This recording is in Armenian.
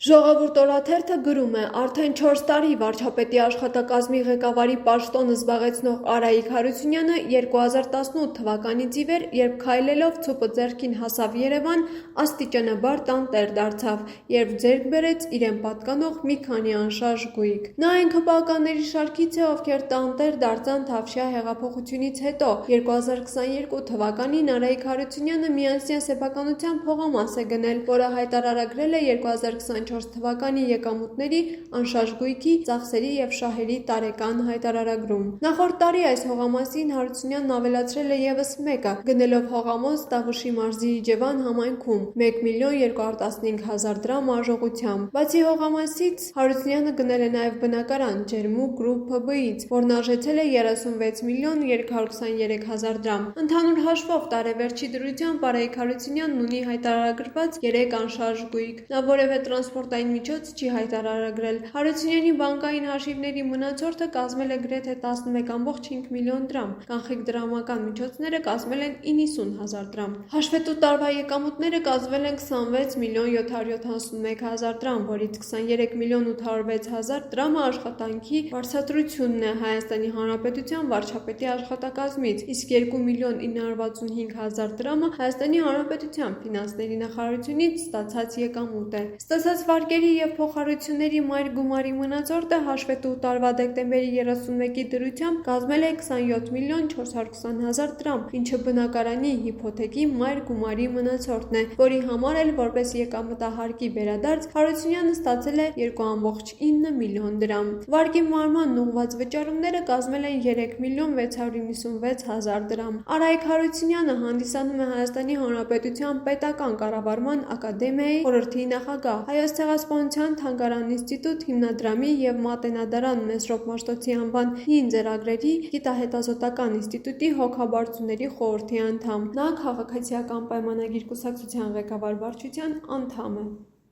Ժողովուրդ օրաթերթը գրում է. արդեն 4 տարի վարչապետի աշխատակազմի ղեկավարի պաշտոնը զբաղեցնող Արայիկ Հարությունյանը 2018 թվականից ի վեր, երբ քայլելով ցուպը ձեռքին հասավ Երևան, աստիճանաբար տանտեր դարձավ, երբ ձեռք բերեց իրեն պատկանող մի քանի անշարժ գույք։ Նա այն ՔՊԱ-ականների շարքից է, ովքեր տանտեր դարձան Թավշյա հեղափոխությունից հետո։ 2022 թվականին Արայիկ Հարությունյանը միասյան սեփականության փողամաս է գնել, որը հայտարարագրել է 2024 թվականի եկամուտների, անշարժ գույքի, ծախսերի և շահերի տարեկան հայտարարագրում։ Նախորդ տարի այս հողամասին Հարությունյանն ավելացրել է ևս մեկը, գնելով հողամոս Տավուշի մարզի Իջևան համայնքում 1.215 միլիոն արժողությամբ։ Բացի հողամասից, Հարությունյանը գնել է նաև բնակարան Ջերմուկ Գրուպ ՓԲ-ից, որն արժեցել է 36 միլիոն 223 դրամ։ Ընդհանուր հաշվով տարեվերջի դրությամբ Արայիկ Հարությունյանն ունի հայտարարագրված 3 անշարժ գույք։ Նա որևէ տրանսպորտային միջոց չի հայտարարագրել։ Հարությունյանի բանկային հաշիվների մնացորդը կազմել է գրեթե 11.5 միլիոն դրամ, կանխիկ դրամական միջոցները կազմել են 90,000 դրամ։ Հաշվետու տարվա եկամուտները կազմել են 26 միլիոն 771 դրամ, որից 23 միլիոն 806 դրամը աշխատանքի վարձատրությունն է Հայաստանի Հանրապետության վարչապետի աշխատակազմից, իսկ 2 միլիոն 965 դրամը Հայաստանի Հանրապետության ֆինանսների նախարարությունից ստացած եկամուտ է։ Ստացած վարկերի և փոխհարությունների մայր գումարի մնացորդը հաշվետու տարվա դեկտեմբերի 31-ի դրությամբ կազմել է 27 միլիոն 420 դրամ, ինչը բնակարանի հիփոթեքի մայր գումարի մնացորդն է, որի համար էլ որպես եկամտահարկի վերադարձ Հարությունյանը ստացել է 2.9 միլիոն դրամ։ Վարկի մարմանն ուղղված վճարումները կազմել են 3 միլիոն 696 դրամ։ Արայիկ Հարությունյանը հանդիսանում է Հայաստանի Հանրապետության Պետական կառավարման ակադեմիայի խորհրդի նախագահ, Հայոց ցեղասպանության թանգարան ինստիտուտ հիմնադրամի և Մատենադարան Մեսրոպ Մաշտոցի անվան հին ձեռագրերի գիտահետազոտական ինստիտուտի հոգաբարձուների խորհրդի անդամ։ Նա քաղաքացիական պայմանագիր կուսակցության ղեկավար վարչության անդամ է։